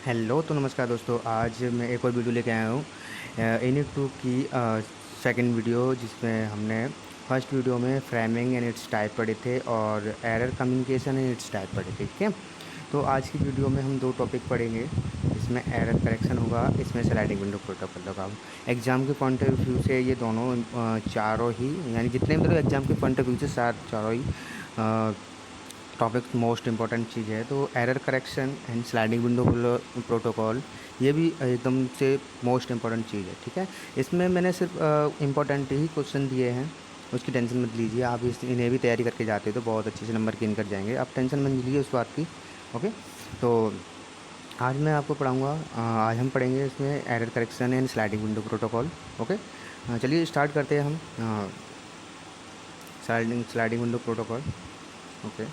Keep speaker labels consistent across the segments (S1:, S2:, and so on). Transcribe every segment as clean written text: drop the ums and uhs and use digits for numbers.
S1: Hello तो नमस्कार दोस्तों। आज मैं एक और वीडियो लेके आया हूँ इनिट 2 की सेकंड वीडियो, जिसमें हमने फर्स्ट वीडियो में फ्रेमिंग एंड इट्स टाइप पढ़े थे और error communication and it's type पढ़े थे। ठीक है, तो आज की वीडियो में हम दो टॉपिक पढ़ेंगे। इसमें एरर करेक्शन होगा, इसमें स्लाइडिंग विंडो प्रोटोकॉल होगा। एग्ज़ाम के पॉइंट ऑफ व्यू से ये दोनों चारों ही, यानी जितने मतलब एग्ज़ाम के पॉइंट ऑफ व्यू से चारों ही टॉपिक मोस्ट इंपॉर्टेंट चीज़ है। तो error correction and sliding window protocol ये भी एकदम से मोस्ट इंपॉर्टेंट चीज़ है। ठीक है, इसमें मैंने सिर्फ इम्पोर्टेंट ही क्वेश्चन दिए हैं, उसकी टेंशन मत लीजिए। आप इन्हें भी तैयारी करके जाते हो तो बहुत अच्छे से नंबर गेन कर जाएंगे, आप टेंशन मत लीजिए उस बात की। ओके, तो आज मैं आपको पढ़ाऊँगा, आज हम पढ़ेंगे इसमें error correction and sliding window protocol. Okay, चलिए स्टार्ट करते हैं हम स्लाइडिंग विंडो प्रोटोकॉल। ओके,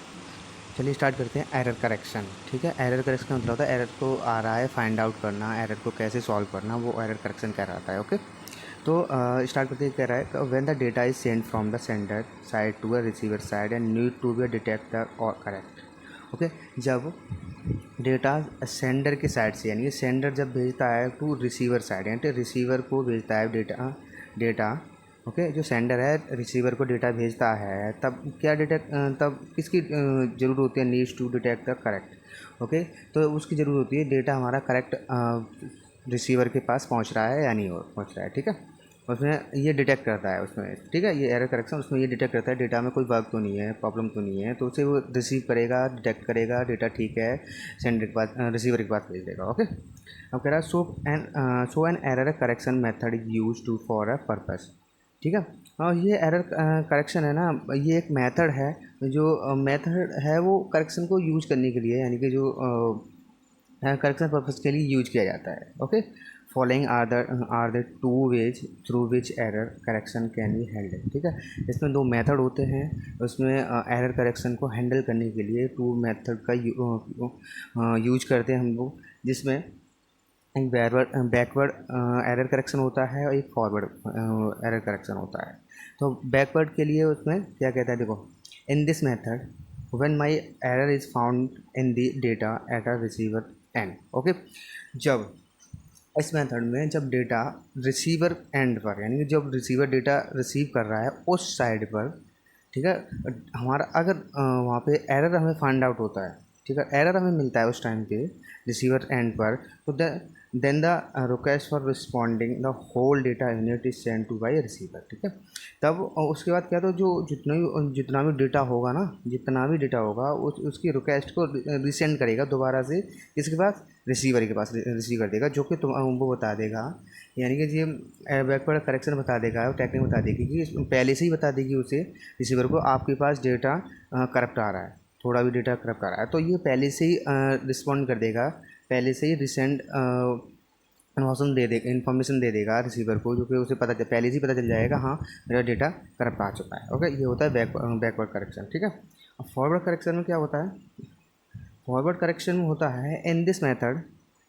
S1: चलिए स्टार्ट करते हैं एरर करेक्शन। ठीक है, एरर करेक्शन का मतलब होता है एरर को आ रहा है फाइंड आउट करना, एरर को कैसे सॉल्व करना, वो एरर करेक्शन कह रहा है। ओके, तो स्टार्ट करते कह रहा है when the data is send from the sender side to a receiver side and need to be detect और करेक्ट। ओके, जब डेटा सेंडर के साइड से, यानी सेंडर जब भेजता है टू रिसीवर साइड, यानी रिसीवर को भेजता है डेटा ओके, जो सेंडर है रिसीवर को डेटा भेजता है, तब क्या डिटेक्ट, तब किसकी ज़रूरत होती है? Needs to detect the correct. Okay, तो उसकी ज़रूरत होती है डेटा हमारा करेक्ट रिसीवर के पास पहुंच रहा है या नहीं पहुंच रहा है। ठीक है, उसमें ये डिटेक्ट करता है उसमें। ठीक है, ये एरर करेक्शन उसमें ये डिटेक्ट करता है डेटा में कोई बग तो नहीं है, प्रॉब्लम तो नहीं है, तो उसे वो रिसीव करेगा, डिटेक्ट करेगा, डेटा ठीक है, सेंडर के पास रिसीवर के पास भेज देगा। ओके, अब कह रहा है so an error correction method is use to for a purpose. ठीक है, और ये एरर करेक्शन है ना, ये एक मेथड है, जो मेथड है वो करेक्शन को यूज करने के लिए, यानी कि जो करेक्शन पर्पस के लिए यूज किया जाता है। Okay, following are the two ways through which error correction can be handle. ठीक है, इसमें दो मेथड होते हैं, उसमें एरर करेक्शन को हैंडल करने के लिए टू मेथड का यूज करते हैं हम लोग, जिसमें एक बैकवर्ड एरर करेक्शन होता है और एक फॉरवर्ड एरर करेक्शन होता है। तो बैकवर्ड के लिए उसमें क्या कहता है, देखो, in this method when my error is found in the data at a receiver and. Okay, जब इस मेथड में जब डेटा रिसीवर एंड पर, यानी कि जब रिसीवर डेटा रिसीव कर रहा है उस साइड पर, ठीक है, हमारा अगर वहाँ पे एरर हमें फाइंड आउट होता है, ठीक है, एरर हमें मिलता है उस टाइम पे रिसीवर एंड पर, तो then the request for responding the whole data unit is send to by receiver. ठीक है, तब उसके बाद क्या, तो जो जितना भी डेटा होगा ना, जितना भी डेटा होगा उसकी रिक्वेस्ट को रिसेंड करेगा दोबारा से किसके पास? रिसीवर के पास रिसीव कर देगा, जो कि तुम वो बता देगा, यानी कि ये बैकवर्ड करेक्शन बता देगा, टेक्निक बता देगी कि पहले से ही बता देगी उसे रिसीवर को आपके पास डेटा करप्ट आ रहा है, थोड़ा भी डेटा करप्ट आ रहा है, तो ये पहले से ही रिस्पॉन्ड कर देगा, पहले से ही रिसेंड इन्फॉर्मेशन दे देगा रिसीवर को, जो कि उसे पहले से ही पता चल जाएगा, हाँ मेरा डेटा करप्ट आ चुका है। ओके, ये होता है बैकवर्ड करेक्शन। ठीक है, अब फॉरवर्ड करेक्शन में क्या होता है? फॉरवर्ड करेक्शन में होता है in this method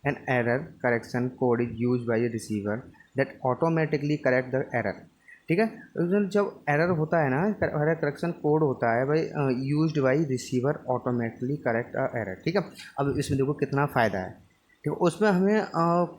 S1: N error correction code is use by receiver that automatically correct the error. ठीक है, तो जब एरर होता है ना, एरर करेक्शन कोड होता है भाई used by receiver automatically correct a error. ठीक है, अब इसमें देखो कितना फ़ायदा है। ठीक है, उसमें हमें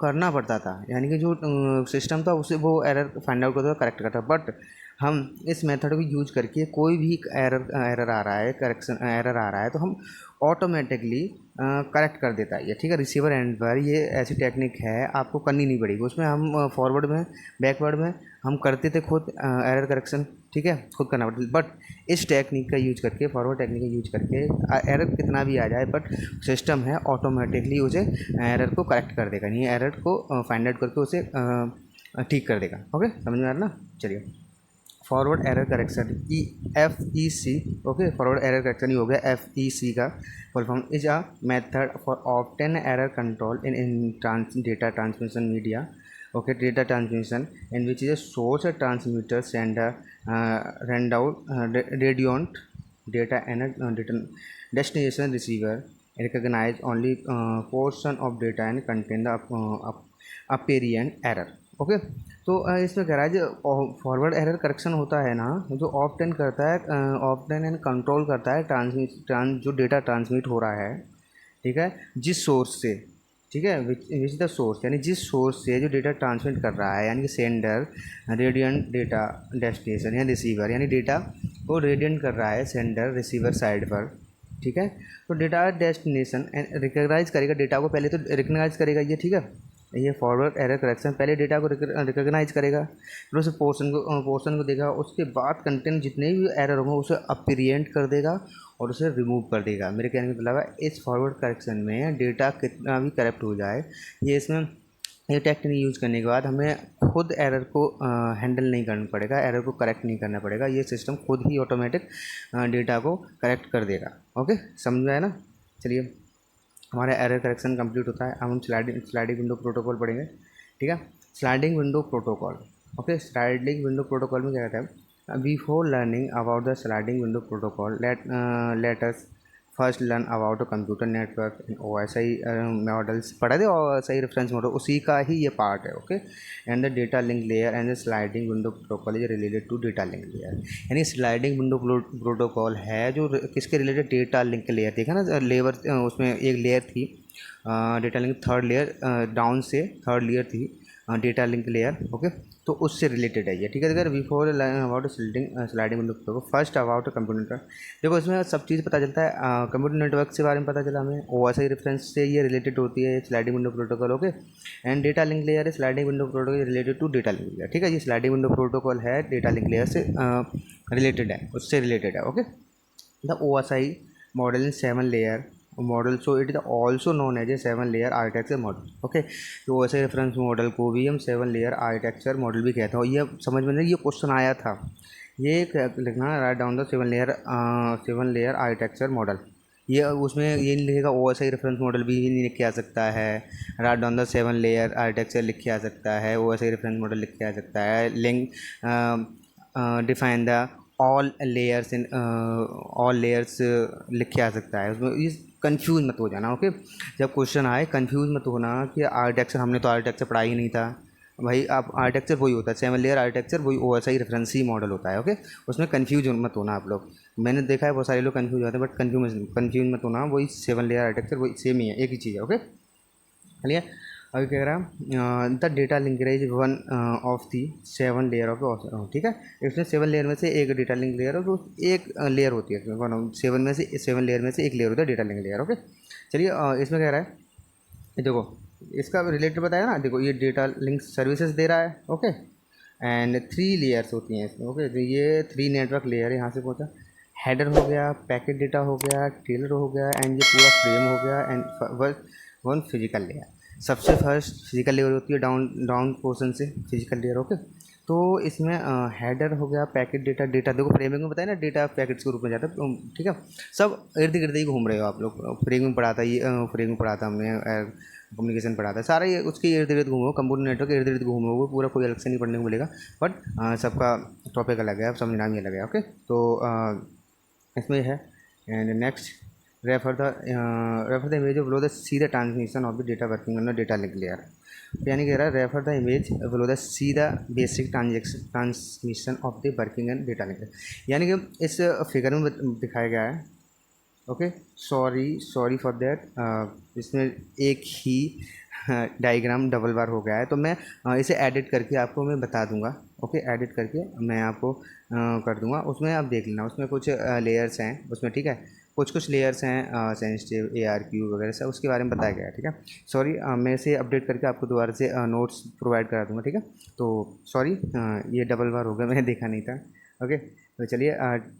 S1: करना पड़ता था, यानी कि जो सिस्टम था उसे वो एरर फाइंड आउट करता था, करेक्ट करता, बट हम इस मेथड को यूज करके कोई भी एरर आ रहा है, करेक्शन एरर आ रहा है, तो हम ऑटोमेटिकली करेक्ट कर देता है ये। ठीक है, रिसीवर एंड पर ये ऐसी टेक्निक है, आपको करनी नहीं पड़ेगी। उसमें हम फॉरवर्ड में बैकवर्ड में हम करते थे खुद एरर करेक्शन, ठीक है, खुद करना पड़ता, बट इस टेक्निक का यूज करके, फॉरवर्ड टेक्निक का यूज करके एरर कितना भी आ जाए, बट सिस्टम है ऑटोमेटिकली उसे एरर को करेक्ट कर देगा, नहीं एरर को फाइंड आउट करके उसे ठीक कर देगा। ओके, समझ में आ रहा ना? चलिए, forward error correction FEC। Okay, forward error correction ही हो गया FEC का full form, is a method for obtain error control in data transmission media. Okay, data transmission in which is a source transmitter send a radiant data and a destination receiver recognize only portion of data and contain the apparent error। Okay, तो इसमें कह रहा है जो forward error correction होता है ना, जो ऑप्टेन करता है, ऑप्टेन एंड कंट्रोल करता है जो डेटा ट्रांसमिट हो रहा है, ठीक है, जिस सोर्स से, ठीक है, विच द सोर्स, यानी जिस सोर्स से जो डेटा ट्रांसमिट कर रहा है, यानी कि सेंडर रेडियंट डेटा डेस्टिनेशन या रिसीवर, यानी डेटा को रेडियंट कर रहा है सेंडर रिसीवर साइड पर। ठीक है, तो डेटा डेस्टिनेशन रिकॉग्नाइज करेगा डेटा को, पहले तो रिकॉग्नाइज करेगा ये, ठीक है, ये फॉरवर्ड एरर करेक्शन पहले डेटा को रिकॉग्नाइज करेगा, फिर उस पोर्शन को देगा, उसके बाद कंटेंट जितने भी एरर होंगे उसे अपीरियंट कर देगा और उसे रिमूव कर देगा। मेरे कहने का मतलब है इस फॉरवर्ड करेक्शन में डेटा कितना भी करेक्ट हो जाए, ये इसमें ये टेक्निक यूज़ करने के बाद हमें खुद एरर को हैंडल नहीं करना पड़ेगा, एरर को करेक्ट नहीं करना पड़ेगा, ये सिस्टम खुद ही ऑटोमेटिक डेटा को करेक्ट कर देगा। ओके, समझ में आया ना। चलिए, हमारा एरर करेक्शन कंप्लीट होता है, अब हम स्लाइडिंग विंडो प्रोटोकॉल पढ़ेंगे। ठीक है, sliding window protocol. Okay, sliding window protocol में क्या कहता है, before learning about the sliding window protocol let us first learn about computer network OSI models पढ़ा थे, OSI रेफरेंस मॉडल उसी का ही ये पार्ट है। Okay, and the data link layer and the sliding window protocol is related to data link layer, यानी sliding window protocol है जो किसके रिलेटेड, डेटा लिंक लेयर। देखा ना, लेवर उसमें एक लेयर थी data link, third layer down से थर्ड लेयर थी डेटा लिंक लेयर। ओके, तो उससे रिलेटेड है ये। ठीक है, अगर before about sliding window protocol first about computer, देखो इसमें सब चीज़ पता चलता है, कंप्यूटर नेटवर्क के बारे में पता चला हमें, OSI रेफरेंस से ये रिलेटेड होती है sliding window protocol. Okay, and data link layer है sliding window protocol related to data link layer. ठीक है, ये स्लाइडिंग विंडो प्रोटोकॉल है डेटा लिंक लेयर से रिलेटेड है, उससे रिलेटेड है। Okay, the OSI model in 7 layer model, so it is also known as a 7 layer architecture model. Okay, तो OSI reference model को भी हम 7 लेयर आर्किटेक्चर मॉडल भी कहते हैं। ये समझ में नहीं, ये क्वेश्चन आया था, ये लिखना, write down the 7 layer architecture model. ये उसमें ये नहीं लिखेगा OSI रेफरेंस मॉडल भी लिख के आ सकता है, write down the 7 layer architecture लिख के आ सकता है, OSI रेफरेंस मॉडल लिख के आ सकता है, link define the all layers in all layers लिख के आ सकता है। उसमें इस कंफ्यूज मत हो जाना। ओके, जब क्वेश्चन आए कंफ्यूज मत होना कि आर्किटेक्चर, हमने तो आर्किटेक्चर पढ़ा ही नहीं था भाई। आप आर्किटेक्चर वही होता है 7 लेयर आर्किटेक्चर, वही OSI रेफरेंस ही मॉडल होता है। ओके, उसमें कंफ्यूज मत होना आप लोग, मैंने देखा है बहुत सारे लोग कंफ्यूज होते हैं, बट कंफ्यूज मत होना, वही 7 लेयर आर्किटेक्चर वही सेम ही है, एक ही चीज़ है। ओके, चलिए अभी क्या कह रहा है, the data linker is one of the 7 layer of. ठीक है, इसमें 7 लेयर में से एक डेटा लिंक लेयर है, तो एक लेयर होती है इसमें, 7 लेयर में से एक लेयर होता है डेटा लिंक लेयर। ओके, चलिए इसमें कह रहा है, देखो इसका रिलेटेड बताया ना, देखो ये डेटा लिंक सर्विसेज दे रहा है। ओके, एंड 3 लेयर्स होती हैं इसमें। ओके, तो ये 3 नेटवर्क लेयर है, यहाँ से पहुँचा, हेडर हो गया, पैकेट डेटा हो गया, टेलर हो गया, एंड ये पूरा फ्रेम हो गया, एंड वन फिजिकल लेयर। सबसे फर्स्ट फिजिकल लेयर होती है डाउन पोर्शन से फिजिकल लेयर। ओके, तो इसमें हेडर हो गया, पैकेट डेटा, देखो फ्रेमिंग में बताया ना, डेटा पैकेट्स के रूप में जाता है। ठीक है, सब इर्द गिर्द ही घूम रहे हो आप लोग, फ्रेमिंग पढ़ा था, ये फ्रेमिंग पढ़ा था हमने, कम्युनिकेशन पढ़ा था, सारा ये उसके इर्द गिर्द घूमो, कंप्यूटर नेटवर्क के इर्द गिर्द घूमोगे पूरा, कोई अलग से नहीं पढ़ने को मिलेगा, बट सबका टॉपिक अलग है, अब समझना भी अलग है। ओके, तो इसमें है, and next refer the image below the see the transmission of the data working on the data link layer. यानी कह रहा है refer the image below the see the basic transmission of the working and data link, यानी कि इस figure में दिखाया गया है। ओके, सॉरी फॉर दैट, इसमें एक ही डायग्राम डबल बार हो गया है, तो मैं इसे एडिट करके आपको मैं बता दूंगा। ओके, एडिट करके मैं आपको कर दूंगा, उसमें आप देख लेना, उसमें कुछ लेयर्स हैं उसमें। ठीक है, कुछ लेयर्स हैं सेंसिटिव ARQ वगैरह सब, उसके बारे में बताया गया है। ठीक है, सॉरी, मैं इसे अपडेट करके आपको दोबारा से नोट्स प्रोवाइड करा दूंगा। ठीक है, तो सॉरी, ये डबल बार हो गया, मैंने देखा नहीं था। ओके, तो चलिए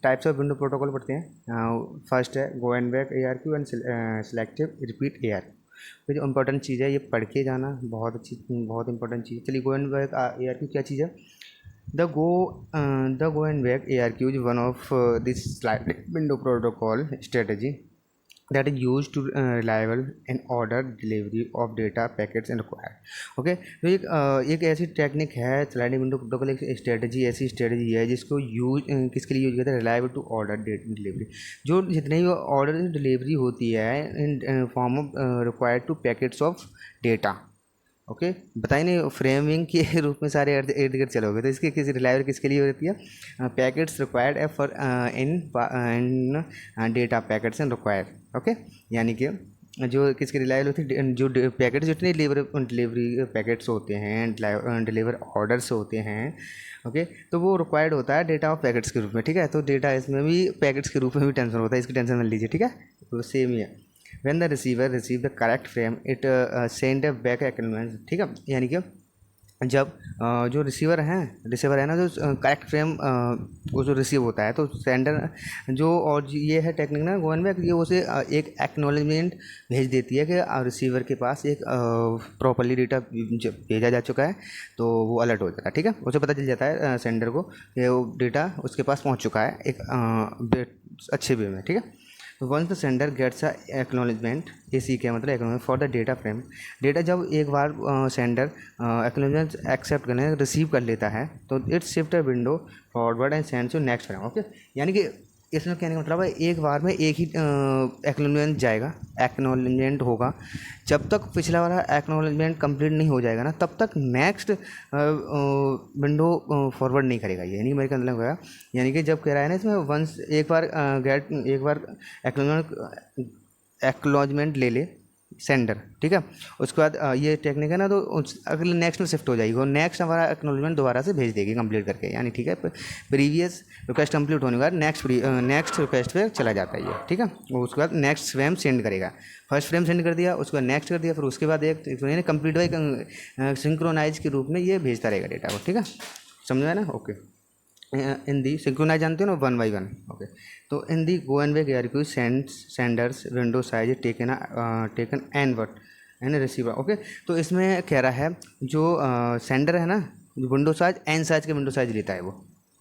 S1: टाइप्स ऑफ विंडो प्रोटोकॉल पढ़ते हैं। फर्स्ट है go and back ARQ and selective repeat ARQ। तो जो इंपॉर्टेंट चीज़ है ये पढ़ के जाना, बहुत अच्छी, बहुत इंपॉर्टेंट चीज़। चलिए गो एंड बैक ARQ क्या चीज़ है, the go and back ARQ is one of this sliding window protocol strategy that is used to reliable and order delivery of data packets and required. Okay, तो एक ऐसी technique है sliding window protocol, एक ऐसी strategy है जिसको use किसके लिए यूज करते हैं, रिलायबल टू ऑर्डर डिलीवरी, जो जितने भी ऑर्डर डिलीवरी होती है in form of required two packets of data. Okay, बताइए नहीं, फ्रेमिंग के रूप में सारे इर्द गिर्द चलोगे, तो इसके किसी रिलायबल किसके लिए होती है, packets required for in data packets and required. Okay, यानी कि जो किसकी रिलायबल होती है, जो पैकेट जितने डिलीवरी पैकेट्स होते हैं, डिलीवर ऑर्डर्स होते हैं, ओके, तो वो रिक्वायर्ड होता है डेटा ऑफ पैकेट्स के रूप में, ठीक है। तो डेटा इसमें भी पैकेट्स के रूप में भी टेंशन होता है, इसकी टेंशन मत लीजिए, ठीक है। तो सेम ही है। When the receiver receive the correct frame it send back acknowledgement, ठीक है। यानी कि जब जो रिसीवर है ना, जो करेक्ट फ्रेम वो जो रिसीव होता है, तो सेंडर जो, और ये है टेक्निक ना गोवन में, ये उसे एक एक्नॉलेजमेंट भेज देती है कि रिसीवर के पास एक प्रॉपरली डेटा भेजा जा चुका है, तो वो अलर्ट हो जाता है, ठीक है। उसे पता चल जाता है सेंडर को कि वो डेटा उसके पास पहुंच चुका है एक अच्छे वे में, ठीक है। तो once the sender gets a acknowledgement, ये सीखे मतलब acknowledgement for the data frame, data जब एक बार सेंडर एक्नॉलेजमेंट एक्सेप्ट करने रिसीव कर लेता है, तो it's shift a window forward and send to next frame, okay. यानी कि इसमें कहने का मतलब है एक बार में एक ही एक्नॉलेजमेंट जाएगा, एक्नॉलेजमेंट होगा। जब तक पिछला वाला एक्नॉलेजमेंट कंप्लीट नहीं हो जाएगा ना, तब तक नेक्स्ट विंडो फॉरवर्ड नहीं करेगा ये, यानी मेरे का मतलब होगा, यानी कि जब कह रहा है ना इसमें वंस एक बार एक्नॉलेजमेंट ले ले सेंडर, ठीक है। उसके बाद ये टेक्निक है ना, तो अगले नेक्स्ट में शिफ्ट हो जाएगी और नेक्स्ट हमारा एक्नॉलेजमेंट दोबारा से भेज देगी कंप्लीट करके, यानी ठीक है। प्रीवियस रिक्वेस्ट कंप्लीट होने के बाद नेक्स्ट रिक्वेस्ट पे चला जाता है ये, ठीक है। और उसके बाद नेक्स्ट फ्रेम सेंड करेगा, फर्स्ट फ्रेम सेंड कर दिया, उसके बाद नेक्स्ट कर दिया, फिर उसके बाद एक कंप्लीट बाई सिंक्रोनाइज के रूप में ये भेजता रहेगा डेटा को, ठीक है। समझ में ना, ओके। इन दी सिंक्रोनाइज जानते हो ना, 1 by 1, ओके। तो in the go and way ARQ senders window size taken N word and receiver, okay. तो इसमें कह रहा है जो सेंडर है ना, विंडो साइज एन साइज का विंडो साइज लेता है वो,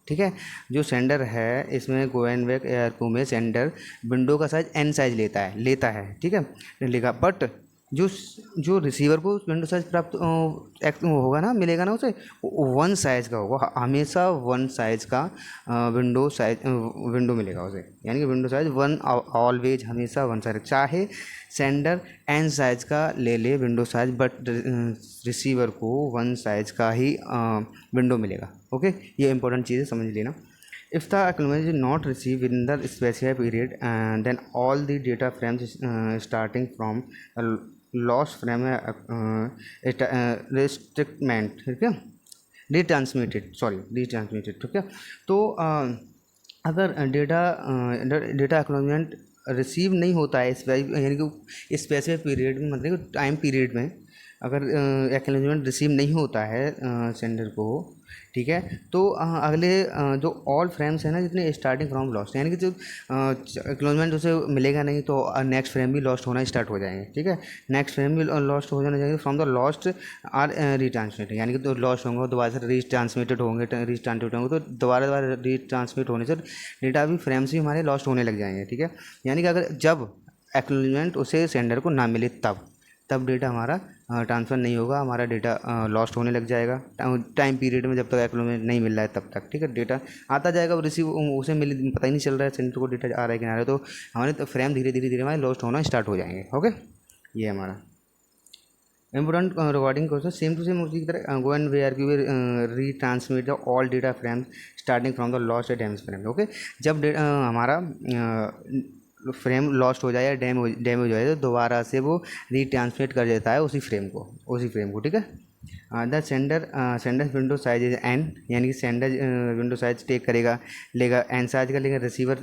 S1: ठीक है। जो सेंडर है इसमें गो एंड वे ARQ में सेंडर विंडो का साइज एन साइज लेता है, ठीक है, लिखा। बट जो रिसीवर को विंडो साइज प्राप्त होगा ना, मिलेगा ना, उसे 1 साइज़ का होगा, हमेशा 1 साइज़ का विंडो मिलेगा उसे, यानी कि विंडो साइज 1 ऑलवेज, हमेशा 1 साइज, चाहे सेंडर एन साइज़ का ले विंडो साइज, बट रिसीवर को 1 साइज़ का ही विंडो मिलेगा, ओके। ये इंपॉर्टेंट चीज़ है, समझ लेना। If the acknowledgement is not received within the specified period, then all the data frames starting from a lost frame restrictment, ठीक है, retransmitted, ठीक है। तो अगर डेटा एक्नॉलेजमेंट रिसीव नहीं होता है यानी कि स्पेसिफिक पीरियड में, मतलब टाइम पीरियड में अगर एक्नॉलेजमेंट रिसीव नहीं होता है सेंडर को, ठीक है, तो अगले जो ऑल फ्रेम्स हैं ना, जितने स्टार्टिंग फ्रॉम लॉस्ट, यानी कि जो एक्नॉलेजमेंट उसे मिलेगा नहीं, तो नेक्स्ट फ्रेम भी लॉस्ट होना स्टार्ट हो जाएंगे, ठीक है। नेक्स्ट फ्रेम भी लॉस्ट हो जाना चाहिए फ्रॉम द लॉस्ट आर रीट्रांसमिटेड, यानी कि तो लॉस्ट होंगे दोबारा से रीट्रांसमिटेड होंगे, तो दोबारा रीट्रांसमिट होने से डेटा भी फ्रेम्स भी हमारे लॉस्ट होने लग जाएंगे, ठीक है। यानी कि अगर जब एक्नॉलेजमेंट उसे सेंडर को ना मिले तब डेटा हमारा ट्रांसफ़र नहीं होगा, हमारा डेटा लॉस्ट होने लग जाएगा टाइम पीरियड में, जब तक एक्नॉलेजमेंट नहीं मिल रहा है तब तक, ठीक है। डेटा आता जाएगा, रिसीव उसे पता ही नहीं चल रहा है सेंडर को डेटा आ रहा है कि नहीं आ रहा है, तो हमारे तो फ्रेम धीरे धीरे हमारे लॉस्ट होना स्टार्ट हो जाएंगे, ओके। ये हमारा important recording question, same to same उसी की तरह go and ARQ retransmit the all data frames starting from the lost या डैमेज फ्रेम, ओके। जब हमारा फ्रेम लॉस्ट हो जाए या डैमेज हो जाए, तो दोबारा से वो रीट्रांसमिट कर देता है उसी फ्रेम को, ठीक है। The sender window size is an, यानी कि सेंडर विंडो साइज लेगा एन साइज का, लेकिन रिसीवर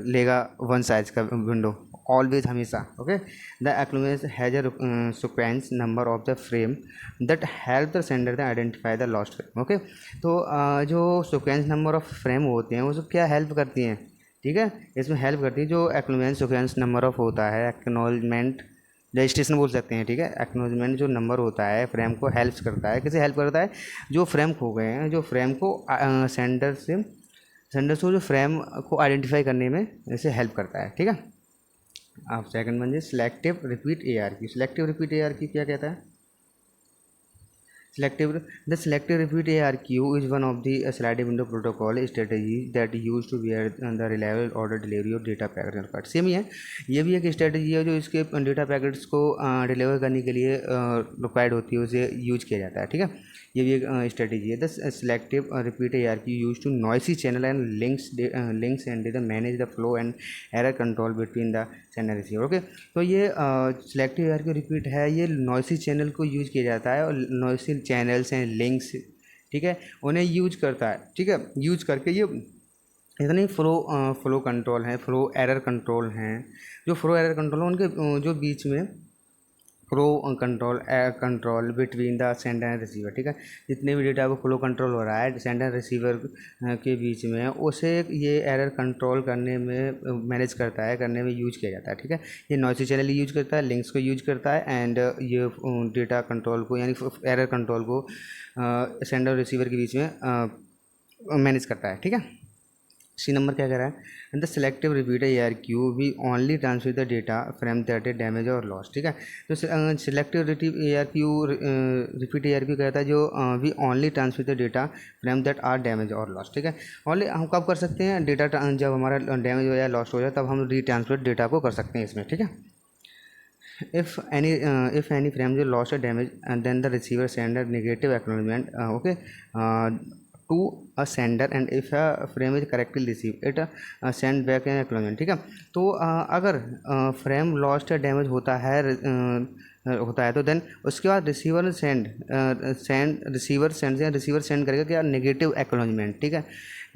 S1: लेगा 1 साइज का विंडो, ऑलवेज, हमेशा, okay. The acknowledgement has a sequence number of the frame that help the sender the identify the lost frame, okay. तो जो सीक्वेंस नंबर ऑफ फ्रेम होते हैं वो सब क्या हेल्प करती हैं, ठीक है, इसमें हेल्प करती है जो एक्नॉलेजमेंट सीक्वेंस नंबर ऑफ होता है, एक्नॉलेजमेंट रजिस्ट्रेशन बोल सकते हैं, ठीक है। एक्नॉलेजमेंट जो नंबर होता है फ्रेम को हेल्प करता है, किसे हेल्प करता है, जो फ्रेम खो गए हैं, जो फ्रेम को सेंडर से जो फ्रेम को आइडेंटिफाई करने में इसे हेल्प करता है, ठीक है। आप सेकंड बन जाए सिलेक्टिव रिपीट ARQ क्या कहता है, The selective repeat ARQ is one of the sliding window protocol strategies that used to bear the reliable order delivery of data packet। Same ही है, ये भी एक स्ट्रेटजी है जो इसके डेटा पैकेट्स को डिलीवर करने के लिए रिक्वायर्ड होती है, उसे यूज किया जाता है, ठीक है। ये भी एक स्ट्रेटेजी है। The selective repeat ARQ use to noisy channel and links and the manage the flow and error control between the sender receiver. Okay, तो ये सेलेक्टिव ARQ रिपीट है, ये नॉइसी चैनल को यूज किया जाता है और नॉइसी चैनल्स एंड लिंक्स, ठीक है, उन्हें यूज करता है, ठीक है, यूज करके ये इतनी फ्लो कंट्रोल है, फ्लो एरर कंट्रोल हैं, जो फ्लो एरर कंट्रोल है उनके जो बीच में flow control between the sender and receiver, ठीक है, जितने भी डेटा को फ्लो कंट्रोल हो रहा है सेंडर रिसीवर के बीच में, उसे ये एरर कंट्रोल करने में मैनेज करता है, करने में यूज किया जाता है, ठीक है। ये नॉइसी चैनल यूज करता है, लिंक्स को यूज करता है एंड ये डेटा कंट्रोल को यानी एरर कंट्रोल को सेंडर और रिसीवर के बीच में मैनेज करता है, ठीक है। सी नंबर क्या कह रहा है, the selective repeater ARQ we only transfer the data from that is damage और लॉस, ठीक है। तो सेलेक्टिव ARQ रिपीट ARQ कहता है जो we only transfer the data from that are damage और लॉस, ठीक है। ओनली हम कब कर सकते हैं, डेटा जब हमारा डैमेज हो या लॉस हो जाए तब हम रीट्रांसफर डेटा को कर सकते हैं इसमें, ठीक है। if any frame is lost or damaged and then the receiver send a negative acknowledgement to a sender and if a frame is correctly received it send back an acknowledgement, ठीक है। तो अगर फ्रेम लॉस्ट या damage होता है तो then उसके बाद रिसीवर सेंड करेगा क्या, नेगेटिव एक्नॉलेजमेंट, ठीक है,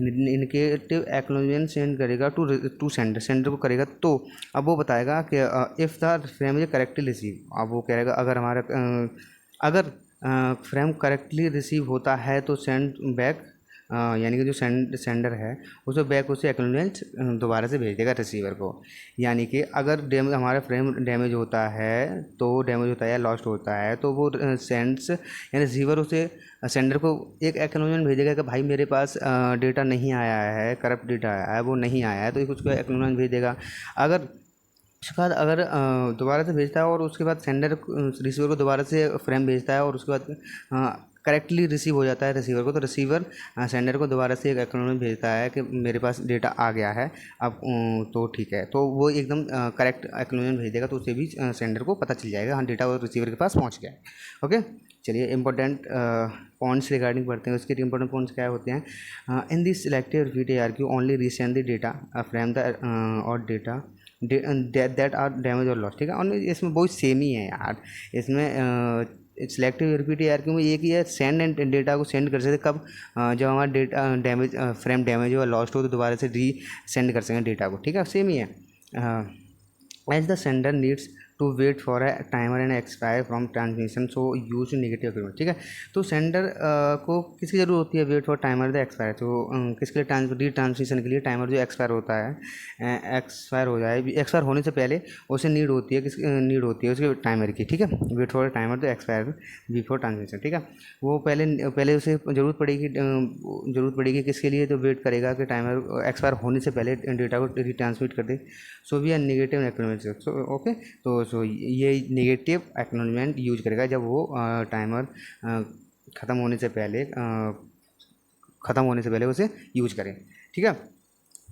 S1: नेगेटिव एक्नॉलेजमेंट सेंड करेगा टू सेंडर को करेगा। तो अब वो बताएगा कि if the frame is correctly receive, अब वो कहेगा अगर हमारा अगर फ्रेम करेक्टली रिसीव होता है तो सेंड बैक, यानी कि जो सेंडर है उसे बैक उसे एक्नॉलेजमेंट दोबारा से भेज देगा रिसीवर को। यानी कि अगर हमारा फ्रेम डैमेज होता है या लॉस्ट होता है तो वो सेंड्स यानी रिसीवर उसे सेंडर को एक एक्नॉलेजमेंट भेजेगा कि भाई मेरे पास डेटा नहीं आया है, करप्ट डेटा आया है, वो नहीं आया है, तो उसको एक्नॉलेजमेंट भेज देगा। अगर उसके बाद अगर दोबारा से भेजता है और उसके बाद सेंडर रिसीवर को दोबारा से फ्रेम भेजता है और उसके बाद करेक्टली रिसीव हो जाता है रिसीवर को, तो रिसीवर सेंडर को दोबारा से एक एक्नॉलेजमेंट भेजता है कि मेरे पास डेटा आ गया है अब, तो ठीक है, तो वो एकदम करेक्ट एक्नॉलेजमेंट भेज देगा, तो उसे भी सेंडर को पता चल जाएगा हाँ डेटा रिसीवर के पास पहुंच गया है। ओके, चलिए इंपॉर्टेंट पॉइंट्स रिगार्डिंग पढ़ते हैं। उसके इंपॉर्टेंट पॉइंट्स क्या होते हैं, in this selective repeat ARQ only resend the data from the और डेटा दैट आर डैमेज और लॉस, ठीक है। और इसमें बहुत सेम ही है यार, इसमें सिलेक्टिव रिपीट ARQ में एक ही है, सेंड एंड डेटा को सेंड कर सकते कब, जब हमारा डेटा डैमेज फ्रेम डैमेज हो लॉस्ट हो तो दोबारा से री सेंड कर सकें डेटा को, ठीक है, सेम ही है। As the sender needs to wait for a timer and expire from transmission so use negative agreement, ठीक है। तो सेंडर को किसकी ज़रूरत होती है, wait for timer the expire, तो किसके लिए री ट्रांसमिशन के लिए टाइमर जो एक्सपायर होता है, एक्सपायर हो जाए, एक्सपायर होने से पहले उसे नीड होती है उसके टाइमर की, ठीक है। Wait for timer the expire before transmission, ठीक है। वो पहले उसे ज़रूरत पड़ेगी किसके लिए, तो वेट करेगा कि टाइमर एक्सपायर होने से पहले डेटा को रीट्रांसमिट कर दे, so we are negative acknowledgement, okay. तो ये नेगेटिव एक्नॉलेजमेंट यूज करेगा जब वो टाइमर ख़त्म होने से पहले उसे यूज करें, ठीक है।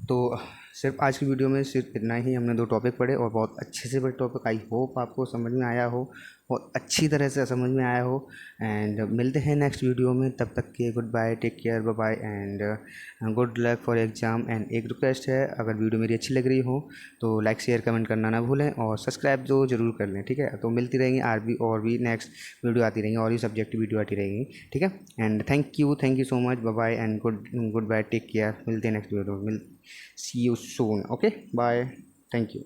S1: तो सिर्फ आज की वीडियो में सिर्फ इतना ही, हमने 2 टॉपिक पढ़े और बहुत अच्छे से पढ़े टॉपिक, आई होप आपको समझ में आया हो, बहुत अच्छी तरह से समझ में आया हो। एंड मिलते हैं नेक्स्ट वीडियो में, तब तक के good bye, take care, bye bye and good luck for exam. And एक रिक्वेस्ट है, अगर वीडियो मेरी अच्छी लग रही हो तो लाइक शेयर कमेंट करना ना भूलें और सब्सक्राइब जो ज़रूर कर लें, ठीक है। तो मिलती रहेंगी और भी नेक्स्ट वीडियो आती रहेंगी, और भी सब्जेक्ट वीडियो आती रहेंगी, ठीक है। And thank you so much, bye bye and good bye, take care. मिलते हैं next video, see you soon, okay, bye, thank you.